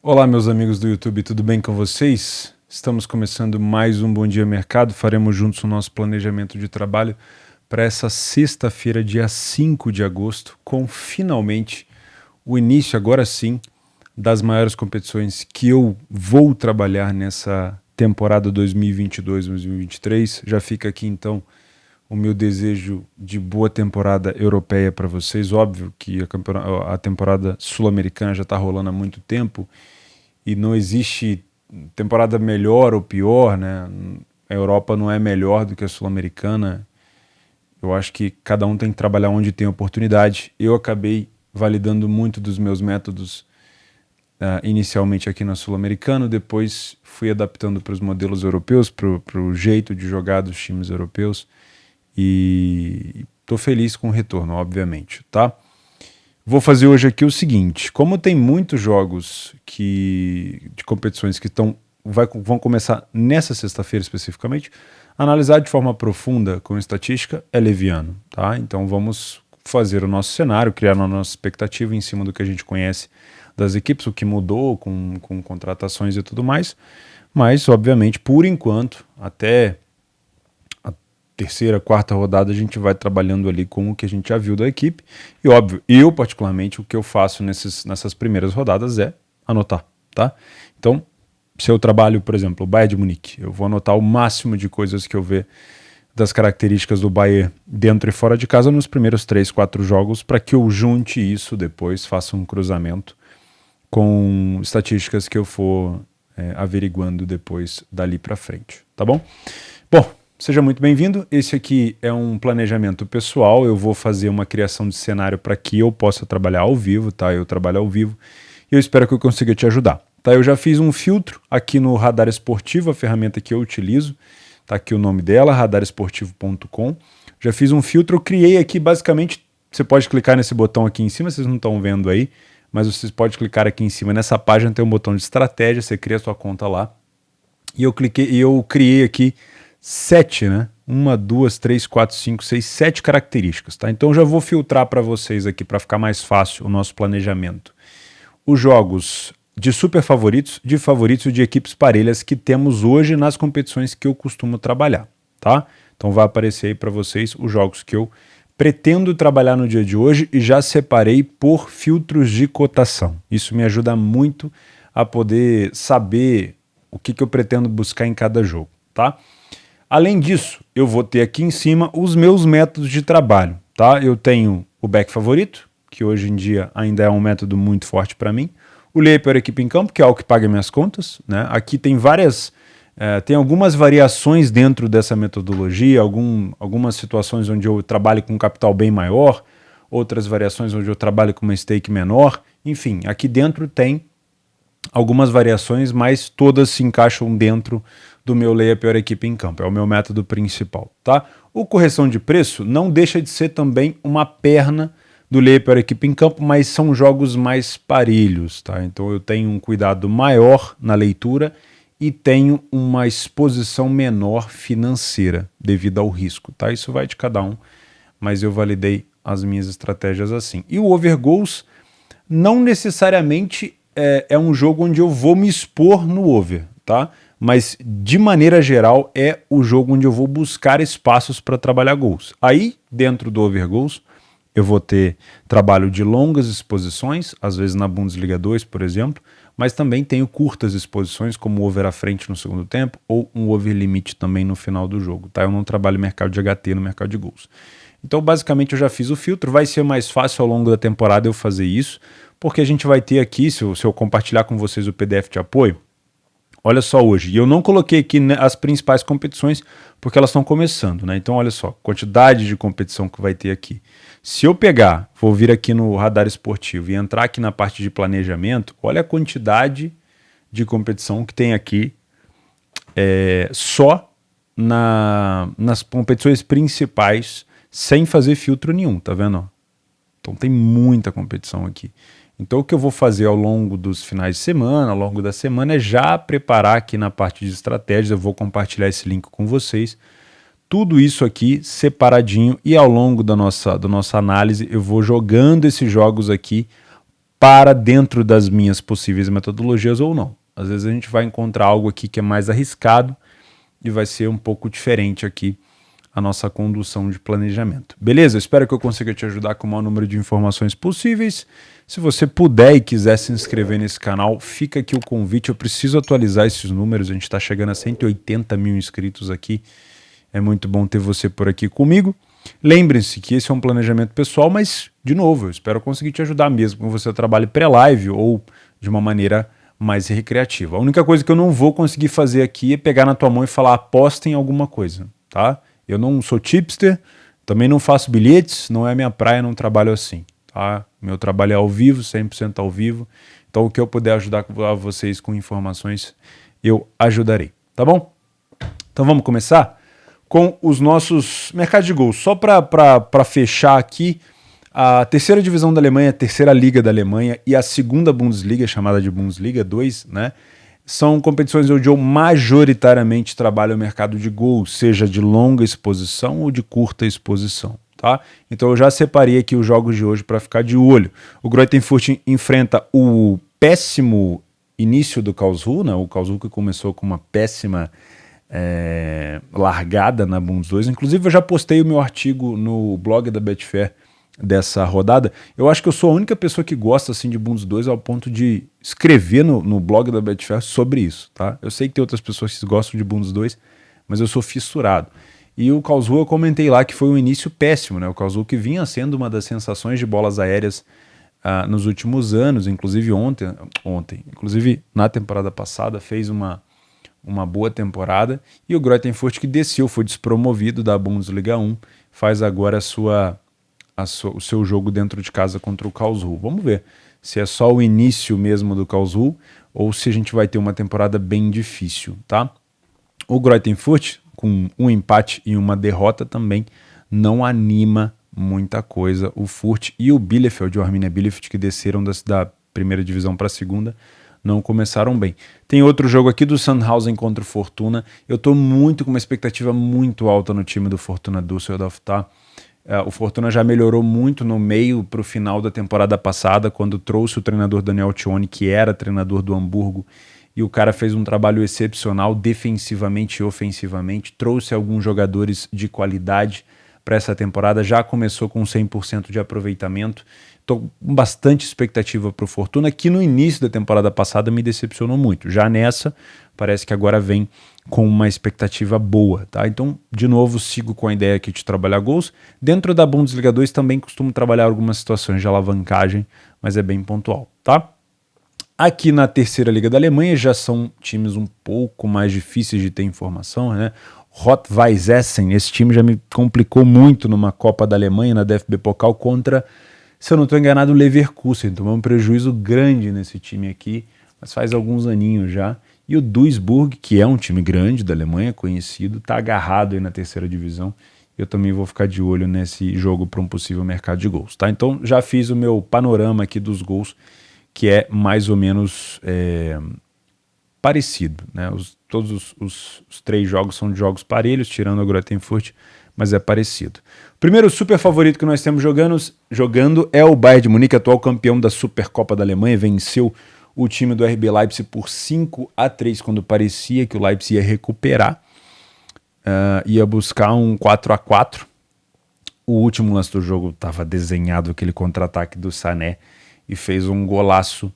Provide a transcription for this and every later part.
Olá, meus amigos do YouTube, tudo bem com vocês? Estamos começando mais um Bom Dia Mercado. Faremos juntos o nosso planejamento de trabalho para essa sexta-feira, dia 5 de agosto, com finalmente o início, agora sim, das maiores competições que eu vou trabalhar nessa temporada 2022-2023. Já fica aqui então o meu desejo de boa temporada europeia para vocês. Óbvio que a temporada sul-americana já está rolando há muito tempo e não existe temporada melhor ou pior, né? A Europa não é melhor do que a sul-americana. Eu acho que cada um tem que trabalhar onde tem oportunidade. Eu acabei validando muito dos meus métodos inicialmente aqui na sul-americana, depois fui adaptando para os modelos europeus, para o jeito de jogar dos times europeus, e estou feliz com o retorno, obviamente, tá? Vou fazer hoje aqui o seguinte: como tem muitos jogos de competições que vão começar nessa sexta-feira especificamente, analisar de forma profunda com estatística é leviano, tá? Então vamos fazer o nosso cenário, criar a nossa expectativa em cima do que a gente conhece das equipes, o que mudou com contratações e tudo mais, mas obviamente por enquanto, até a terceira, quarta rodada, a gente vai trabalhando ali com o que a gente já viu da equipe. E óbvio, eu particularmente, o que eu faço nessas primeiras rodadas é anotar, tá? Então, se eu trabalho, por exemplo, o Bayern de Munique, eu vou anotar o máximo de coisas que eu ver das características do Bayern dentro e fora de casa nos primeiros 3, 4 jogos, para que eu junte isso depois, faça um cruzamento com estatísticas que eu for averiguando depois dali para frente, tá bom? Bom, seja muito bem-vindo. Esse aqui é um planejamento pessoal. Eu vou fazer uma criação de cenário para que eu possa trabalhar ao vivo, tá? Eu trabalho ao vivo e eu espero que eu consiga te ajudar, tá? Eu já fiz um filtro aqui no Radar Esportivo, a ferramenta que eu utilizo. Tá aqui o nome dela, radaresportivo.com. Já fiz um filtro, eu criei aqui basicamente, você pode clicar nesse botão aqui em cima, vocês não estão vendo aí, mas vocês podem clicar aqui em cima. Nessa página tem um botão de estratégia, você cria a sua conta lá. E eu criei aqui 7, né? 1, 2, 3, 4, 5, 6, 7 características, tá? Então eu já vou filtrar para vocês aqui para ficar mais fácil o nosso planejamento. Os jogos de super favoritos, de favoritos e de equipes parelhas que temos hoje nas competições que eu costumo trabalhar, tá? Então vai aparecer aí para vocês os jogos que eu pretendo trabalhar no dia de hoje e já separei por filtros de cotação. Isso me ajuda muito a poder saber o que eu pretendo buscar em cada jogo, tá? Além disso, eu vou ter aqui em cima os meus métodos de trabalho, tá? Eu tenho o back favorito, que hoje em dia ainda é um método muito forte para mim. O leia por equipe em campo, que é o que paga minhas contas, né? Aqui tem tem algumas variações dentro dessa metodologia, algumas situações onde eu trabalho com um capital bem maior, outras variações onde eu trabalho com uma stake menor. Enfim, aqui dentro tem algumas variações, mas todas se encaixam dentro do meu leia pior equipe em campo. É o meu método principal, tá? O correção de preço não deixa de ser também uma perna do leia pior equipe em campo, mas são jogos mais parelhos, tá? Então eu tenho um cuidado maior na leitura e tenho uma exposição menor financeira devido ao risco, tá? Isso vai de cada um, mas eu validei as minhas estratégias assim. E o overgoals não necessariamente é um jogo onde eu vou me expor no over, tá? Mas de maneira geral é o jogo onde eu vou buscar espaços para trabalhar gols. Aí, dentro do overgoals, eu vou ter trabalho de longas exposições, às vezes na Bundesliga 2, por exemplo, mas também tenho curtas exposições, como over à frente no segundo tempo ou um over limite também no final do jogo, tá? Eu não trabalho mercado de HT no mercado de gols. Então, basicamente, eu já fiz o filtro. Vai ser mais fácil ao longo da temporada eu fazer isso, porque a gente vai ter aqui, se eu compartilhar com vocês o PDF de apoio, olha só hoje, e eu não coloquei aqui as principais competições, porque elas estão começando, né? Então, olha só, quantidade de competição que vai ter aqui. Se eu pegar, vou vir aqui no Radar Esportivo e entrar aqui na parte de planejamento, olha a quantidade de competição que tem aqui só nas competições principais, sem fazer filtro nenhum, tá vendo? Então tem muita competição aqui. Então o que eu vou fazer ao longo dos finais de semana, ao longo da semana, é já preparar aqui na parte de estratégias. Eu vou compartilhar esse link com vocês. Tudo isso aqui separadinho, e ao longo da nossa análise eu vou jogando esses jogos aqui para dentro das minhas possíveis metodologias ou não. Às vezes a gente vai encontrar algo aqui que é mais arriscado e vai ser um pouco diferente aqui a nossa condução de planejamento. Beleza? Espero que eu consiga te ajudar com o maior número de informações possíveis. Se você puder e quiser se inscrever nesse canal, fica aqui o convite. Eu preciso atualizar esses números, a gente está chegando a 180 mil inscritos aqui. É muito bom ter você por aqui comigo. Lembrem-se que esse é um planejamento pessoal, mas, de novo, eu espero conseguir te ajudar mesmo que você trabalhe pré-live ou de uma maneira mais recreativa. A única coisa que eu não vou conseguir fazer aqui é pegar na tua mão e falar aposta em alguma coisa, tá? Eu não sou tipster, também não faço bilhetes, não é minha praia, não trabalho assim, tá? Meu trabalho é ao vivo, 100% ao vivo, então o que eu puder ajudar vocês com informações, eu ajudarei, tá bom? Então vamos começar com os nossos mercados de gols. Só para fechar aqui, a terceira divisão da Alemanha, a terceira liga da Alemanha e a segunda Bundesliga, chamada de Bundesliga 2, né? São competições onde eu majoritariamente trabalho o mercado de gols, seja de longa exposição ou de curta exposição, tá? Então eu já separei aqui os jogos de hoje para ficar de olho. O Greuther Fürth enfrenta o péssimo início do Karlsruhe, né? O Karlsruhe que começou com uma péssima largada na Bundes 2. Inclusive eu já postei o meu artigo no blog da Betfair dessa rodada. Eu acho que eu sou a única pessoa que gosta assim de Bundes 2 ao ponto de escrever no blog da Betfair sobre isso, tá? Eu sei que tem outras pessoas que gostam de Bundes 2, mas eu sou fissurado. E o Karlsruhe eu comentei lá que foi um início péssimo, né? O Karlsruhe que vinha sendo uma das sensações de bolas aéreas nos últimos anos, inclusive ontem, inclusive na temporada passada fez uma boa temporada, e o Greuther Fürth que desceu, foi despromovido da Bundesliga 1, faz agora o seu jogo dentro de casa contra o Karlsruhe. Vamos ver se é só o início mesmo do Karlsruhe ou se a gente vai ter uma temporada bem difícil, tá? O Greuther Fürth, com um empate e uma derrota, também não anima muita coisa. O Fürth e o Bielefeld, o Arminia Bielefeld, que desceram da primeira divisão para a segunda, não começaram bem. Tem outro jogo aqui do Sandhausen contra o Fortuna. Eu estou com uma expectativa muito alta no time do Fortuna Düsseldorf, tá? O Fortuna já melhorou muito no meio para o final da temporada passada, quando trouxe o treinador Daniel Tioni, que era treinador do Hamburgo, e o cara fez um trabalho excepcional defensivamente e ofensivamente, trouxe alguns jogadores de qualidade para essa temporada, já começou com 100% de aproveitamento. Estou com bastante expectativa para o Fortuna, que no início da temporada passada me decepcionou muito. Já nessa, parece que agora vem com uma expectativa boa, tá? Então, de novo, sigo com a ideia aqui de trabalhar gols. Dentro da Bundesliga 2 também costumo trabalhar algumas situações de alavancagem, mas é bem pontual, tá? Aqui na terceira liga da Alemanha já são times um pouco mais difíceis de ter informação, né? Rot-Weiss Essen, esse time já me complicou muito numa Copa da Alemanha, na DFB Pokal, contra, se eu não estou enganado, o Leverkusen. Tomou um prejuízo grande nesse time aqui, mas faz alguns aninhos já. E o Duisburg, que é um time grande da Alemanha, conhecido, está agarrado aí na terceira divisão. Eu também vou ficar de olho nesse jogo para um possível mercado de gols, tá? Então já fiz o meu panorama aqui dos gols, que é mais ou menos parecido, né? Todos os três jogos são de jogos parelhos, tirando o Greuther Fürth, mas é parecido. O primeiro super favorito que nós temos jogando é o Bayern de Munique, atual campeão da Supercopa da Alemanha, venceu o time do RB Leipzig por 5-3, quando parecia que o Leipzig ia recuperar, ia buscar um 4-4. O último lance do jogo estava desenhado, aquele contra-ataque do Sané, e fez um golaço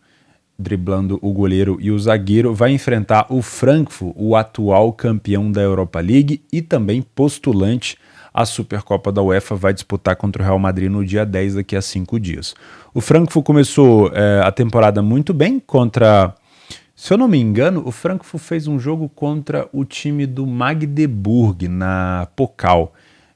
driblando o goleiro e o zagueiro. Vai enfrentar o Frankfurt, o atual campeão da Europa League e também postulante à Supercopa da UEFA, vai disputar contra o Real Madrid no dia 10, daqui a 5 dias. O Frankfurt começou a temporada muito bem contra, se eu não me engano, o Frankfurt fez um jogo contra o time do Magdeburg na Pokal.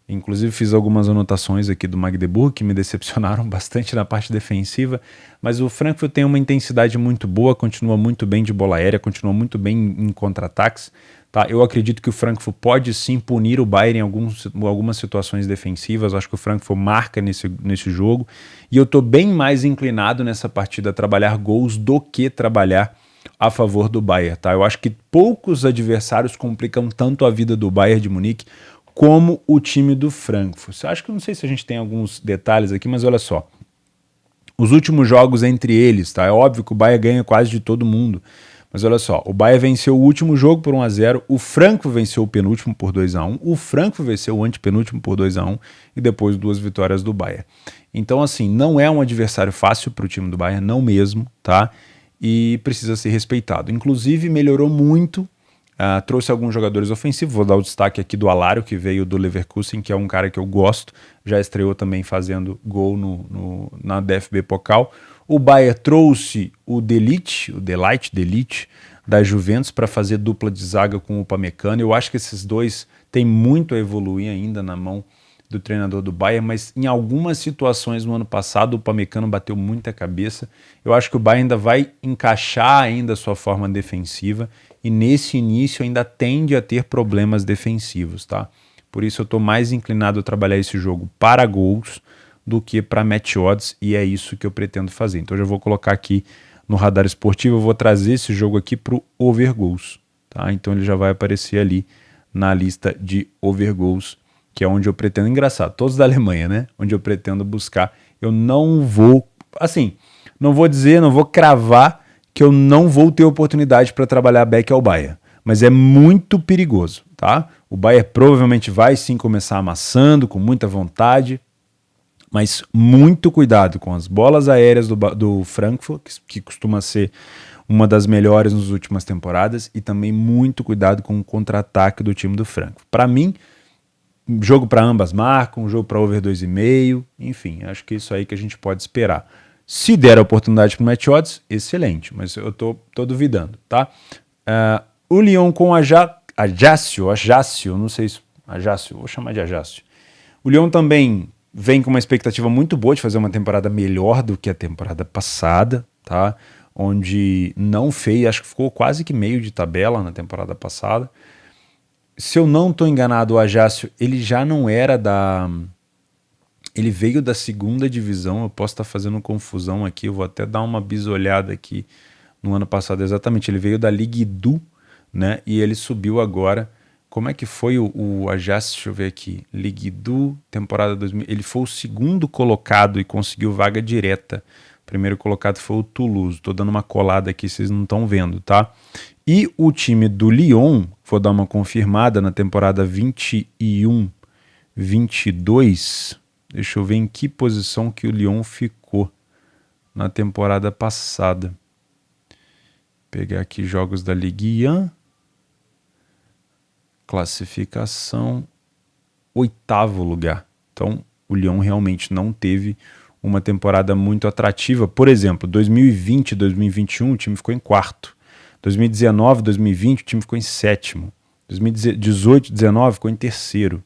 Inclusive fiz algumas anotações aqui do Magdeburg que me decepcionaram bastante na parte defensiva, mas o Frankfurt tem uma intensidade muito boa, continua muito bem de bola aérea, continua muito bem em contra-ataques. Tá? Eu acredito que o Frankfurt pode sim punir o Bayern em algumas situações defensivas. Acho que o Frankfurt marca nesse jogo, e eu estou bem mais inclinado nessa partida a trabalhar gols do que trabalhar a favor do Bayern. Tá? Eu acho que poucos adversários complicam tanto a vida do Bayern de Munique como o time do Frankfurt. Acho que não sei se a gente tem alguns detalhes aqui, mas olha só. Os últimos jogos entre eles, tá? É óbvio que o Bayern ganha quase de todo mundo. Mas olha só, o Bayern venceu o último jogo por 1-0, o Frankfurt venceu o penúltimo por 2-1, o Frankfurt venceu o antepenúltimo por 2-1 e depois 2 vitórias do Bayern. Então, assim, não é um adversário fácil para o time do Bayern, não mesmo, tá? E precisa ser respeitado. Inclusive, melhorou muito, trouxe alguns jogadores ofensivos. Vou dar o destaque aqui do Alário, que veio do Leverkusen, que é um cara que eu gosto, já estreou também fazendo gol na DFB Pokal. O Bayern trouxe o De Ligt da Juventus para fazer dupla de zaga com o Upamecano. Eu acho que esses dois têm muito a evoluir ainda na mão do treinador do Bayern, mas em algumas situações no ano passado o Upamecano bateu muita cabeça. Eu acho que o Bayern ainda vai encaixar ainda a sua forma defensiva e nesse início ainda tende a ter problemas defensivos, tá? Por isso eu estou mais inclinado a trabalhar esse jogo para gols do que para match odds, e é isso que eu pretendo fazer. Então eu já vou colocar aqui no radar esportivo, eu vou trazer esse jogo aqui para o over goals, tá? Então ele já vai aparecer ali na lista de over goals, que é onde eu pretendo, engraçado, todos da Alemanha, né? Onde eu pretendo buscar. Eu não vou, assim, não vou cravar que eu não vou ter oportunidade para trabalhar back ao Bayern, mas é muito perigoso, tá? O Bayern provavelmente vai sim começar amassando, com muita vontade, mas muito cuidado com as bolas aéreas do Frankfurt, que costuma ser uma das melhores nas últimas temporadas, e também muito cuidado com o contra-ataque do time do Frankfurt. Para mim, jogo para ambas marcas, jogo para over 2,5, enfim, acho que é isso aí que a gente pode esperar. Se der a oportunidade para o match odds, excelente, mas eu tô duvidando, tá? O Lyon com Ajaccio, não sei se Ajaccio, vou chamar de Ajaccio. O Lyon também vem com uma expectativa muito boa de fazer uma temporada melhor do que a temporada passada, tá? Onde não fez, acho que ficou quase que meio de tabela na temporada passada. Se eu não estou enganado, o Ajaccio, ele já não era ele veio da segunda divisão, eu posso estar fazendo confusão aqui, eu vou até dar uma bisolhada aqui no ano passado, exatamente, ele veio da Ligue 2, né, e ele subiu agora. Como é que foi o Ajaccio? Deixa eu ver aqui, Ligue 2, temporada 2000, ele foi o segundo colocado e conseguiu vaga direta. O primeiro colocado foi o Toulouse, tô dando uma colada aqui, vocês não estão vendo, tá? E o time do Lyon, vou dar uma confirmada na temporada 21-22, deixa eu ver em que posição que o Lyon ficou na temporada passada. Vou pegar aqui jogos da Ligue 1. Classificação, 8º lugar. Então, o Lyon realmente não teve uma temporada muito atrativa. Por exemplo, 2020 e 2021 o time ficou em 4º. 2019 e 2020 o time ficou em 7º. 2018 e 2019 ficou em 3º.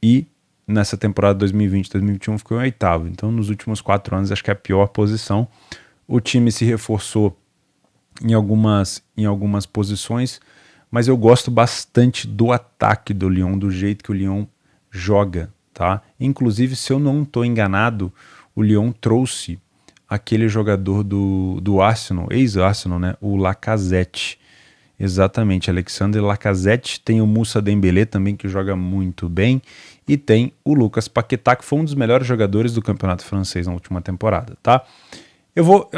E nessa temporada 2020 e 2021 ficou em 8º. Então, nos últimos 4 anos, acho que é a pior posição. O time se reforçou em algumas posições, mas eu gosto bastante do ataque do Lyon, do jeito que o Lyon joga, tá? Inclusive, se eu não estou enganado, o Lyon trouxe aquele jogador do Arsenal, ex-Arsenal, né? O Lacazette. Exatamente, Alexandre Lacazette. Tem o Moussa Dembélé também, que joga muito bem. E tem o Lucas Paquetá, que foi um dos melhores jogadores do campeonato francês na última temporada, tá? Eu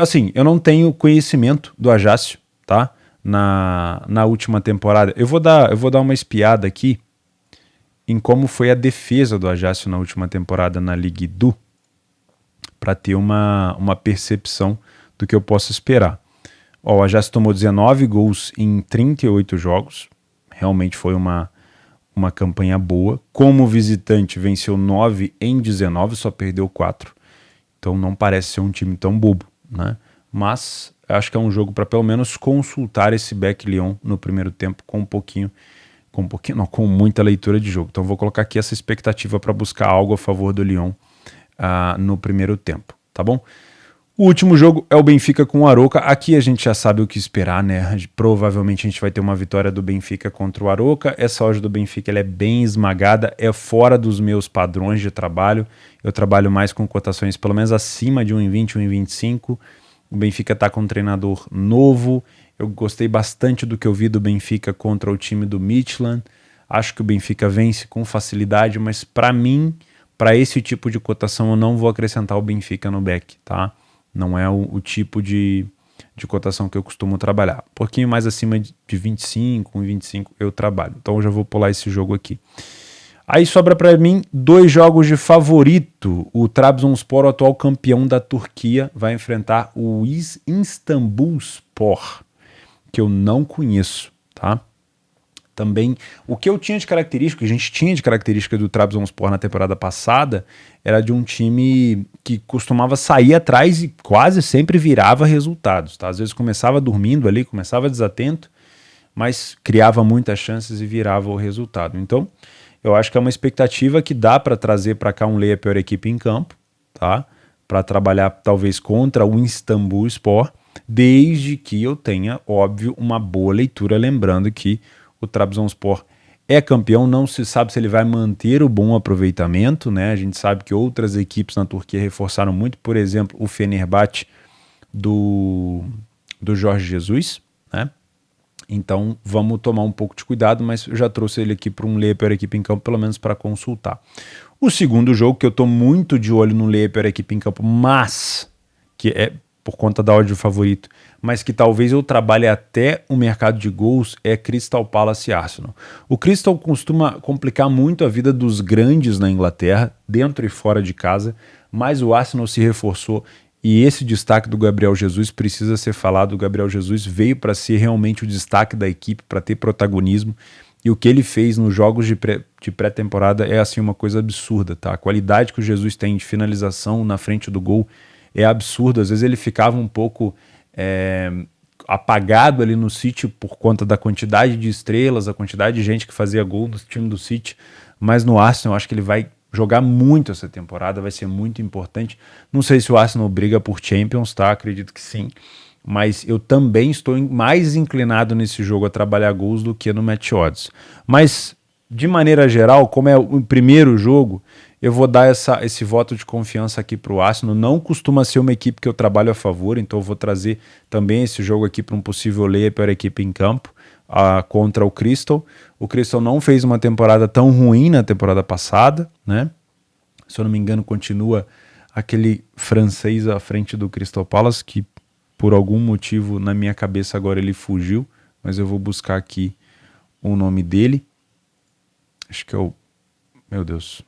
não tenho conhecimento do Ajaccio, tá? Na última temporada. Eu vou dar uma espiada aqui em como foi a defesa do Ajaccio na última temporada na Ligue 2, para ter uma percepção do que eu posso esperar. O Ajaccio tomou 19 gols em 38 jogos, realmente foi uma campanha boa. Como visitante venceu 9 em 19, só perdeu 4, então não parece ser um time tão bobo, né? Mas acho que é um jogo para pelo menos consultar esse Back Lyon no primeiro tempo com muita leitura de jogo. Então vou colocar aqui essa expectativa para buscar algo a favor do Lyon no primeiro tempo, tá bom? O último jogo é o Benfica com o Aroca. Aqui a gente já sabe o que esperar, né? Provavelmente a gente vai ter uma vitória do Benfica contra o Aroca. Essa odd do Benfica ela é bem esmagada, é fora dos meus padrões de trabalho. Eu trabalho mais com cotações pelo menos acima de 1,20, 1,25. O Benfica está com um treinador novo. Eu gostei bastante do que eu vi do Benfica contra o time do Midtjylland. Acho que o Benfica vence com facilidade, mas para mim, para esse tipo de cotação, eu não vou acrescentar o Benfica no back, tá? Não é o tipo de cotação que eu costumo trabalhar. Um pouquinho mais acima de 25, 1,25 eu trabalho. Então eu já vou pular esse jogo aqui. Aí sobra para mim 2 jogos de favorito. O Trabzonspor, o atual campeão da Turquia, vai enfrentar o Istanbulspor, que eu não conheço, tá? Também, o que eu tinha de característica, a gente tinha de característica do Trabzonspor na temporada passada, era de um time que costumava sair atrás e quase sempre virava resultados, tá? Às vezes começava dormindo ali, começava desatento, mas criava muitas chances e virava o resultado. Então, eu acho que é uma expectativa que dá para trazer para cá um Leia pior equipe em campo, tá? Para trabalhar talvez contra o Istanbulspor, desde que eu tenha, óbvio, uma boa leitura, lembrando que o Trabzonspor é campeão, não se sabe se ele vai manter o bom aproveitamento, né? A gente sabe que outras equipes na Turquia reforçaram muito, por exemplo, o Fenerbahçe do Jorge Jesus, né? Então vamos tomar um pouco de cuidado, mas eu já trouxe ele aqui para um Leia pior equipe em campo, pelo menos para consultar. O segundo jogo, que eu estou muito de olho no Leia pior equipe em campo, mas que é por conta da ordem de favorito, mas que talvez eu trabalhe até o mercado de gols, é Crystal Palace e Arsenal. O Crystal costuma complicar muito a vida dos grandes na Inglaterra, dentro e fora de casa, mas o Arsenal se reforçou e esse destaque do Gabriel Jesus precisa ser falado. O Gabriel Jesus veio para ser realmente o destaque da equipe, para ter protagonismo, e o que ele fez nos jogos de pré-temporada é assim uma coisa absurda, tá? A qualidade que o Jesus tem de finalização na frente do gol é absurdo. Às vezes ele ficava um pouco apagado ali no City por conta da quantidade de estrelas, a quantidade de gente que fazia gol no time do City, mas no Arsenal eu acho que ele vai jogar muito essa temporada, vai ser muito importante. Não sei se o Arsenal briga por Champions, tá? Acredito que sim, mas eu também estou mais inclinado nesse jogo a trabalhar gols do que no match odds. Mas, de maneira geral, como é o primeiro jogo, eu vou dar esse voto de confiança aqui para o Arsenal. Não costuma ser uma equipe que eu trabalho a favor, então eu vou trazer também esse jogo aqui para um possível Leia pior equipe em campo contra o Crystal. O Crystal não fez uma temporada tão ruim na temporada passada, né? Se eu não me engano, continua aquele francês à frente do Crystal Palace, que por algum motivo na minha cabeça agora ele fugiu, mas eu vou buscar aqui o nome dele. Acho que é o... Meu Deus,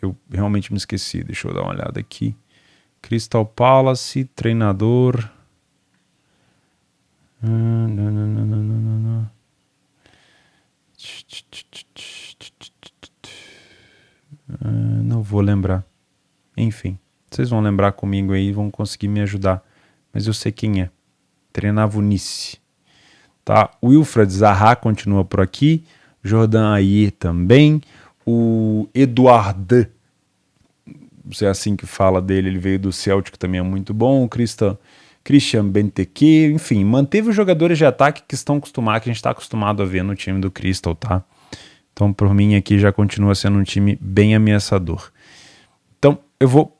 eu realmente me esqueci, deixa eu dar uma olhada aqui. Crystal Palace, treinador... Não vou lembrar. Enfim, vocês vão lembrar comigo aí e vão conseguir me ajudar. Mas eu sei quem é. Treinava o Nice. Tá? O Wilfred Zaha continua por aqui. Jordan Ayew também. O Eduard, não sei assim que fala dele, ele veio do Celtic, também é muito bom. O Christian Benteke, enfim, manteve os jogadores de ataque que estão acostumados, que a gente está acostumado a ver no time do Crystal, tá? Então, por mim, aqui já continua sendo um time bem ameaçador. Então, eu vou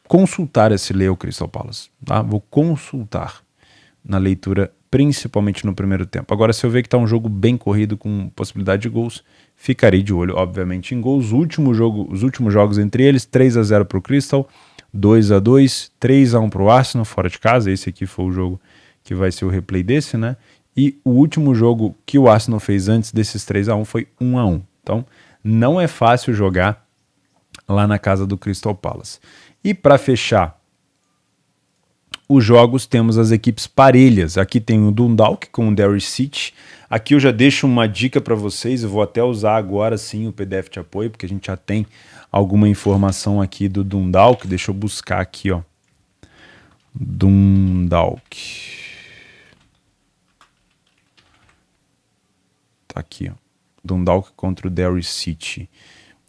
consultar esse Leia Crystal Palace, tá? Vou consultar na leitura, principalmente no primeiro tempo. Agora, se eu ver que está um jogo bem corrido com possibilidade de gols, ficarei de olho, obviamente, em gols. Os últimos jogos entre eles, 3-0 para o Crystal, 2-2, 3-1 para o Arsenal, fora de casa. Esse aqui foi o jogo que vai ser o replay desse, né? E o último jogo que o Arsenal fez antes desses 3-1 foi 1-1. Então, não é fácil jogar lá na casa do Crystal Palace. E para fechar os jogos, temos as equipes parelhas. Aqui tem o Dundalk com o Derry City. Aqui eu já deixo uma dica para vocês, eu vou até usar agora sim o PDF de apoio, porque a gente já tem alguma informação aqui do Dundalk. Deixa eu buscar aqui, ó. Dundalk. Tá aqui, ó. Dundalk contra o Derry City.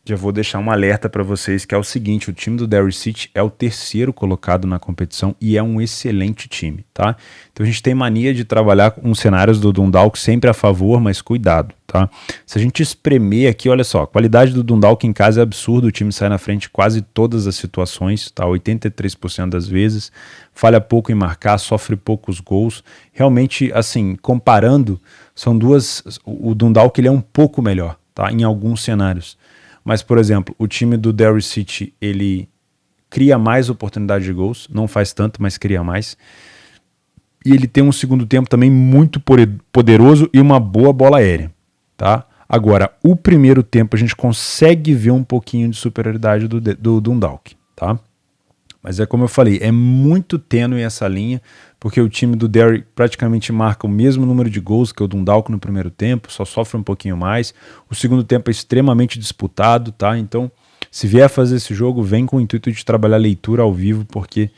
Já vou deixar um alerta para vocês que é o seguinte: o time do Derry City é o terceiro colocado na competição e é um excelente time, tá? Então a gente tem mania de trabalhar com cenários do Dundalk sempre a favor, mas cuidado, tá? Se a gente espremer aqui, olha só, a qualidade do Dundalk em casa é absurda, o time sai na frente em quase todas as situações, tá? 83% das vezes, falha pouco em marcar, sofre poucos gols. Realmente, assim, comparando, são duas... O Dundalk, ele é um pouco melhor, tá? Em alguns cenários. Mas, por exemplo, o time do Derry City, ele cria mais oportunidade de gols, não faz tanto, mas cria mais. E ele tem um segundo tempo também muito poderoso e uma boa bola aérea, tá? Agora, o primeiro tempo a gente consegue ver um pouquinho de superioridade do Dundalk, tá? Mas é como eu falei, é muito tênue essa linha, porque o time do Derry praticamente marca o mesmo número de gols que o Dundalk no primeiro tempo, só sofre um pouquinho mais. O segundo tempo é extremamente disputado, tá? Então, se vier fazer esse jogo, vem com o intuito de trabalhar leitura ao vivo, porque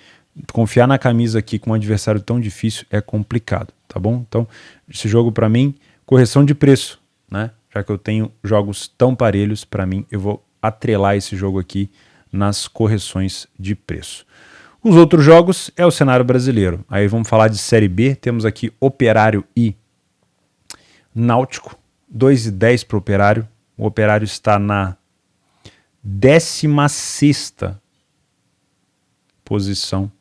confiar na camisa aqui com um adversário tão difícil é complicado, tá bom? Então, esse jogo para mim, correção de preço, né? Já que eu tenho jogos tão parelhos, para mim, eu vou atrelar esse jogo aqui nas correções de preço. Os outros jogos é o cenário brasileiro. Aí vamos falar de Série B, temos aqui Operário e Náutico, 2,10 para o Operário. O Operário está na 16ª posição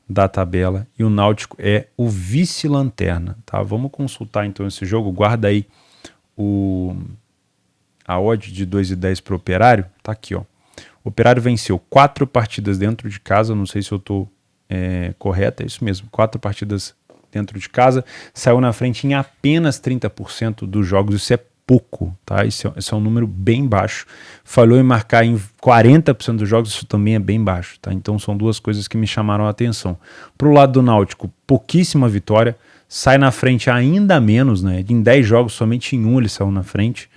da tabela e o Náutico é o vice-lanterna, tá? Vamos consultar então esse jogo, guarda aí a odd de 2,10 para o Operário, tá aqui, ó. O Operário venceu 4 partidas dentro de casa, não sei se eu estou correto, é isso mesmo, 4 partidas dentro de casa, saiu na frente em apenas 30% dos jogos, isso é pouco, tá? Esse é um número bem baixo. Falhou em marcar em 40% dos jogos, isso também é bem baixo, tá? Então são duas coisas que me chamaram a atenção. Pro lado do Náutico, pouquíssima vitória, sai na frente ainda menos, né? Em 10 jogos, somente em 1 ele saiu na frente.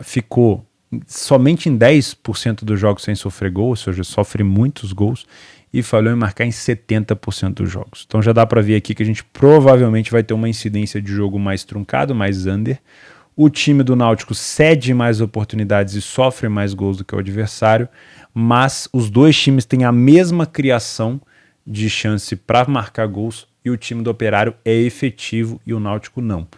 Ficou somente em 10% dos jogos sem sofrer gol, ou seja, sofre muitos gols, e falhou em marcar em 70% dos jogos. Então já dá para ver aqui que a gente provavelmente vai ter uma incidência de jogo mais truncado, mais under. O time do Náutico cede mais oportunidades e sofre mais gols do que o adversário, mas os dois times têm a mesma criação de chance para marcar gols e o time do Operário é efetivo e o Náutico não.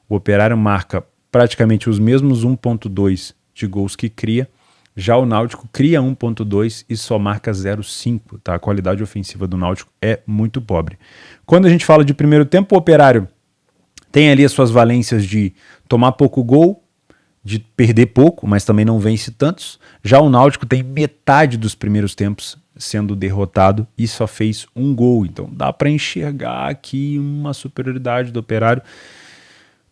O Operário marca praticamente os mesmos 1,2 de gols que cria, já o Náutico cria 1,2 e só marca 0,5, tá? A qualidade ofensiva do Náutico é muito pobre. Quando a gente fala de primeiro tempo, o Operário tem ali as suas valências de tomar pouco gol, de perder pouco, mas também não vence tantos. Já o Náutico tem metade dos primeiros tempos sendo derrotado e só fez um gol. Então dá para enxergar aqui uma superioridade do Operário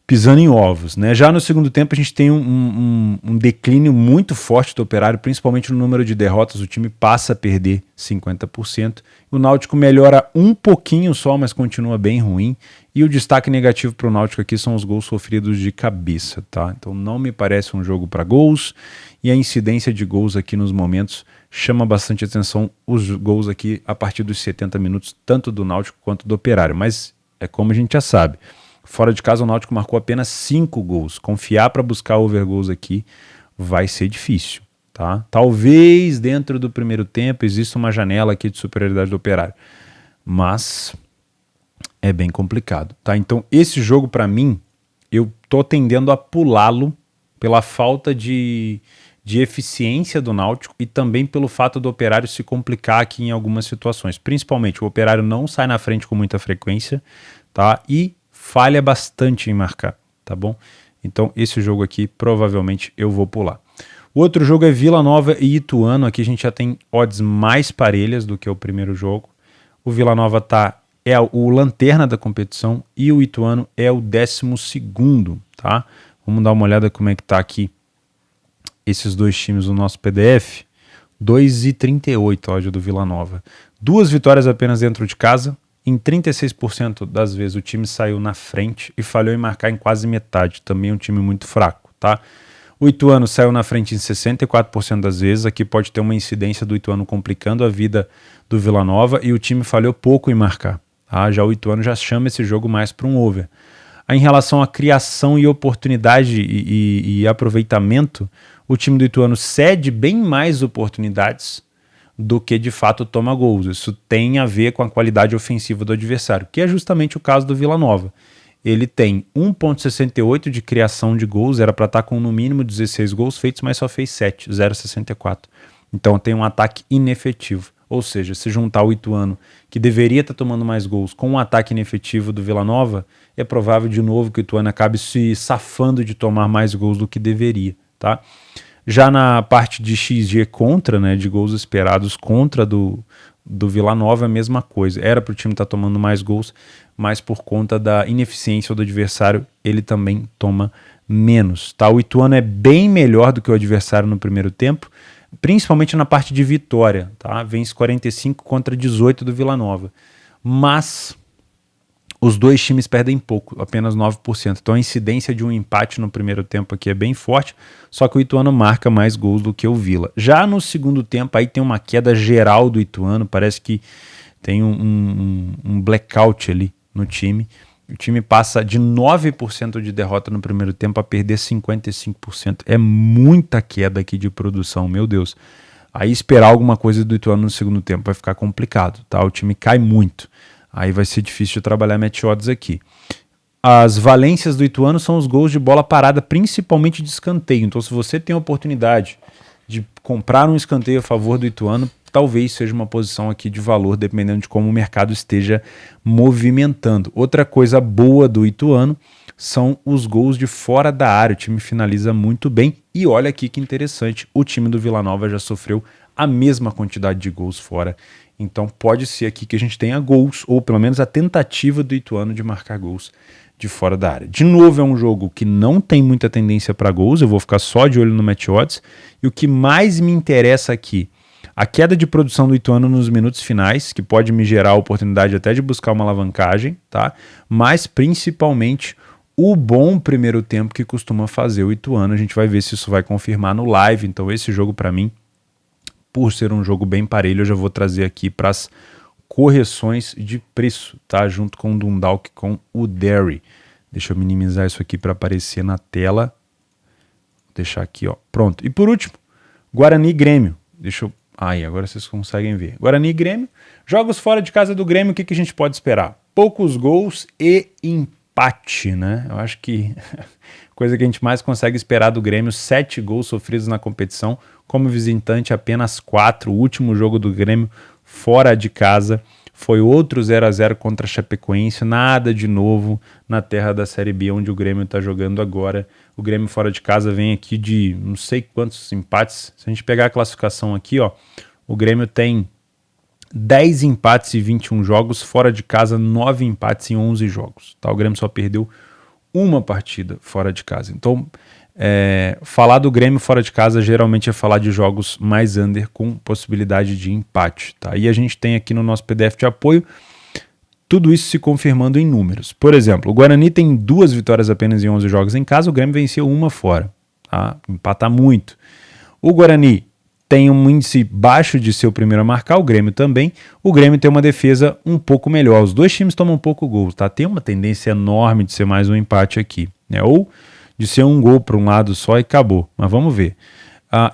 pisando em ovos, né? Já no segundo tempo a gente tem um declínio muito forte do Operário, principalmente no número de derrotas, o time passa a perder 50%, o Náutico melhora um pouquinho só, mas continua bem ruim, e o destaque negativo para o Náutico aqui são os gols sofridos de cabeça, tá? Então não me parece um jogo para gols, e a incidência de gols aqui nos momentos chama bastante atenção, os gols aqui a partir dos 70 minutos, tanto do Náutico quanto do Operário, mas é como a gente já sabe, fora de casa o Náutico marcou apenas 5 gols. Confiar para buscar over gols aqui vai ser difícil, tá? Talvez dentro do primeiro tempo exista uma janela aqui de superioridade do Operário, mas é bem complicado, tá? Então esse jogo para mim, eu tô tendendo a pulá-lo pela falta de eficiência do Náutico e também pelo fato do Operário se complicar aqui em algumas situações. Principalmente o Operário não sai na frente com muita frequência, tá? E falha bastante em marcar, tá bom? Então esse jogo aqui provavelmente eu vou pular. O outro jogo é Vila Nova e Ituano, aqui a gente já tem odds mais parelhas do que o primeiro jogo. O Vila Nova é o lanterna da competição e o Ituano é o 12º, tá? Vamos dar uma olhada como é que tá aqui esses dois times no nosso PDF. 2,38 odd do Vila Nova. 2 vitórias apenas dentro de casa. Em 36% das vezes o time saiu na frente e falhou em marcar em quase metade. Também é um time muito fraco, tá? O Ituano saiu na frente em 64% das vezes. Aqui pode ter uma incidência do Ituano complicando a vida do Vila Nova e o time falhou pouco em marcar, tá? Já o Ituano já chama esse jogo mais para um over. Em relação à criação e oportunidade e aproveitamento, o time do Ituano cede bem mais oportunidades do que de fato toma gols. Isso tem a ver com a qualidade ofensiva do adversário, que é justamente o caso do Vila Nova. Ele tem 1,68 de criação de gols, era para estar com no mínimo 16 gols feitos, mas só fez 7, 0,64. Então tem um ataque inefetivo. Ou seja, se juntar o Ituano, que deveria estar tomando mais gols, com um ataque inefetivo do Vila Nova, é provável de novo que o Ituano acabe se safando de tomar mais gols do que deveria, tá? Já na parte de XG contra, né, de gols esperados contra do Vila Nova, é a mesma coisa. Era para o time estar tomando mais gols, mas por conta da ineficiência do adversário, ele também toma menos. Tá? O Ituano é bem melhor do que o adversário no primeiro tempo, principalmente na parte de vitória. Tá? Vence 45 contra 18 do Vila Nova. Mas os dois times perdem pouco, apenas 9%. Então a incidência de um empate no primeiro tempo aqui é bem forte, só que o Ituano marca mais gols do que o Vila. Já no segundo tempo aí tem uma queda geral do Ituano, parece que tem um blackout ali no time. O time passa de 9% de derrota no primeiro tempo a perder 55%. É muita queda aqui de produção, meu Deus. Aí esperar alguma coisa do Ituano no segundo tempo vai ficar complicado, tá? O time cai muito. Aí vai ser difícil de trabalhar match odds aqui. As valências do Ituano são os gols de bola parada, principalmente de escanteio. Então, se você tem a oportunidade de comprar um escanteio a favor do Ituano, talvez seja uma posição aqui de valor, dependendo de como o mercado esteja movimentando. Outra coisa boa do Ituano são os gols de fora da área. O time finaliza muito bem. E olha aqui que interessante, o time do Vila Nova já sofreu a mesma quantidade de gols fora. Então pode ser aqui que a gente tenha gols, ou pelo menos a tentativa do Ituano de marcar gols de fora da área. De novo, é um jogo que não tem muita tendência para gols, eu vou ficar só de olho no match odds. E o que mais me interessa aqui, a queda de produção do Ituano nos minutos finais, que pode me gerar a oportunidade até de buscar uma alavancagem, tá? Mas principalmente o bom primeiro tempo que costuma fazer o Ituano. A gente vai ver se isso vai confirmar no live. Então esse jogo para mim, por ser um jogo bem parelho, eu já vou trazer aqui para as correções de preço, tá? Junto com o Dundalk, com o Derry. Deixa eu minimizar isso aqui para aparecer na tela. Vou deixar aqui, ó. Pronto. E por último, Guarani e Grêmio. Deixa eu... Aí, agora vocês conseguem ver. Guarani e Grêmio. Jogos fora de casa do Grêmio, o que a gente pode esperar? Poucos gols e empate, né? Eu acho que coisa que a gente mais consegue esperar do Grêmio, 7 gols sofridos na competição, como visitante apenas 4. O último jogo do Grêmio fora de casa foi outro 0-0 contra a Chapecoense, nada de novo na terra da Série B, onde o Grêmio está jogando agora. O Grêmio fora de casa vem aqui de não sei quantos empates. Se a gente pegar a classificação aqui, ó, o Grêmio tem 10 empates em 21 jogos, fora de casa 9 empates em 11 jogos. Tá? O Grêmio só perdeu uma partida fora de casa. Então, falar do Grêmio fora de casa geralmente é falar de jogos mais under com possibilidade de empate. Tá? E a gente tem aqui no nosso PDF de apoio tudo isso se confirmando em números. Por exemplo, o Guarani tem 2 vitórias apenas em 11 jogos em casa, o Grêmio venceu uma fora. Tá? Empata muito. O Guarani tem um índice baixo de ser o primeiro a marcar, o Grêmio também. O Grêmio tem uma defesa um pouco melhor. Os dois times tomam um pouco gols, tá? Tem uma tendência enorme de ser mais um empate aqui, né? Ou de ser um gol para um lado só e acabou. Mas vamos ver.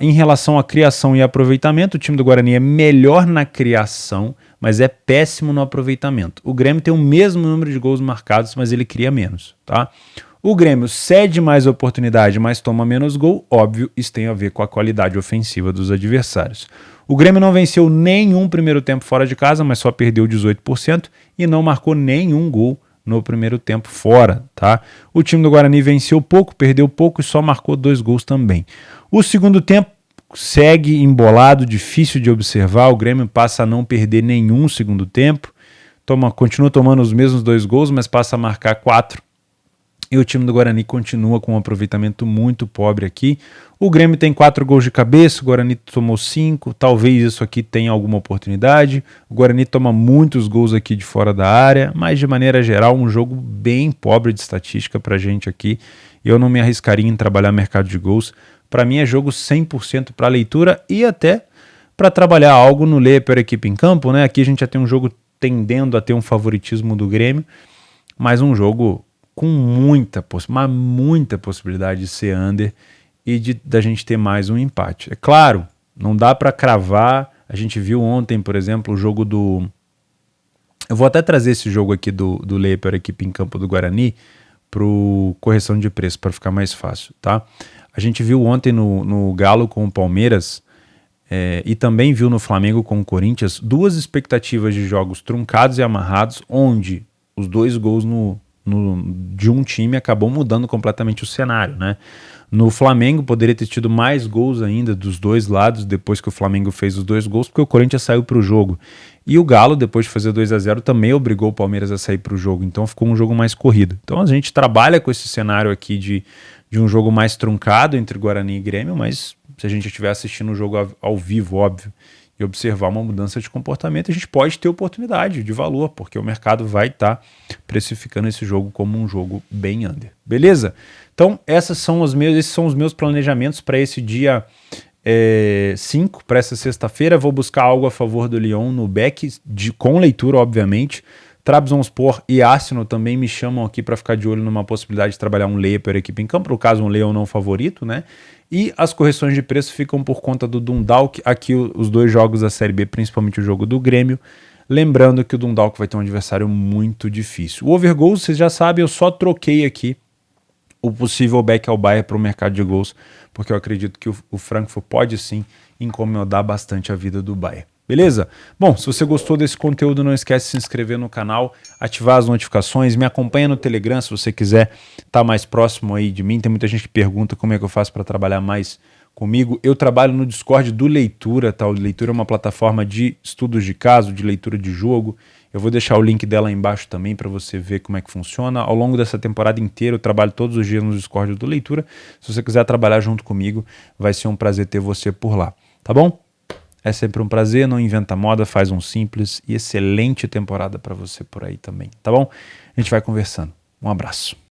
Em relação à criação e aproveitamento, o time do Guarani é melhor na criação, mas é péssimo no aproveitamento. O Grêmio tem o mesmo número de gols marcados, mas ele cria menos, tá? O Grêmio cede mais oportunidade, mas toma menos gol. Óbvio, isso tem a ver com a qualidade ofensiva dos adversários. O Grêmio não venceu nenhum primeiro tempo fora de casa, mas só perdeu 18% e não marcou nenhum gol no primeiro tempo fora, tá? O time do Guarani venceu pouco, perdeu pouco e só marcou 2 gols também. O segundo tempo segue embolado, difícil de observar. O Grêmio passa a não perder nenhum segundo tempo, continua tomando os mesmos 2 gols, mas passa a marcar 4. E o time do Guarani continua com um aproveitamento muito pobre aqui. O Grêmio tem 4 gols de cabeça, o Guarani tomou 5. Talvez isso aqui tenha alguma oportunidade. O Guarani toma muitos gols aqui de fora da área, mas de maneira geral um jogo bem pobre de estatística pra gente aqui. Eu não me arriscaria em trabalhar mercado de gols. Para mim é jogo 100% para leitura e até para trabalhar algo no ler per equipe em campo, né? Aqui a gente já tem um jogo tendendo a ter um favoritismo do Grêmio, mas um jogo com muita possibilidade de ser under e da gente ter mais um empate. É claro, não dá para cravar. A gente viu ontem, por exemplo, o jogo do... Eu vou até trazer esse jogo aqui do Lei para a equipe em campo do Guarani para correção de preço, para ficar mais fácil, tá? A gente viu ontem no Galo com o Palmeiras e também viu no Flamengo com o Corinthians 2 expectativas de jogos truncados e amarrados, onde os 2 gols no de um time acabou mudando completamente o cenário, né? No Flamengo poderia ter tido mais gols ainda dos dois lados depois que o Flamengo fez os 2 gols, porque o Corinthians saiu para o jogo. E o Galo, depois de fazer 2-0, também obrigou o Palmeiras a sair para o jogo. Então ficou um jogo mais corrido. Então a gente trabalha com esse cenário aqui de um jogo mais truncado entre Guarani e Grêmio, mas se a gente estiver assistindo o jogo ao vivo, óbvio, e observar uma mudança de comportamento, a gente pode ter oportunidade de valor, porque o mercado vai estar precificando esse jogo como um jogo bem under. Beleza? Então, esses são os meus planejamentos para esse dia 5, para essa sexta-feira. Vou buscar algo a favor do Lyon no back, com leitura, obviamente. Trabzonspor e Arsenal também me chamam aqui para ficar de olho numa possibilidade de trabalhar um layer para a equipe em campo, no caso um layer não favorito, né? E as correções de preço ficam por conta do Dundalk, aqui os 2 jogos da Série B, principalmente o jogo do Grêmio. Lembrando que o Dundalk vai ter um adversário muito difícil. O overgoals, vocês já sabem, eu só troquei aqui o possível back ao Bayern para o mercado de gols, porque eu acredito que o Frankfurt pode sim incomodar bastante a vida do Bayern. Beleza? Bom, se você gostou desse conteúdo, não esquece de se inscrever no canal, ativar as notificações, me acompanha no Telegram se você quiser estar mais próximo aí de mim. Tem muita gente que pergunta como é que eu faço para trabalhar mais comigo. Eu trabalho no Discord do Leitura, tá? O Leitura é uma plataforma de estudos de caso, de leitura de jogo. Eu vou deixar o link dela aí embaixo também para você ver como é que funciona. Ao longo dessa temporada inteira eu trabalho todos os dias no Discord do Leitura. Se você quiser trabalhar junto comigo, vai ser um prazer ter você por lá, tá bom? É sempre um prazer, não inventa moda, faz um simples e excelente temporada para você por aí também, tá bom? A gente vai conversando. Um abraço.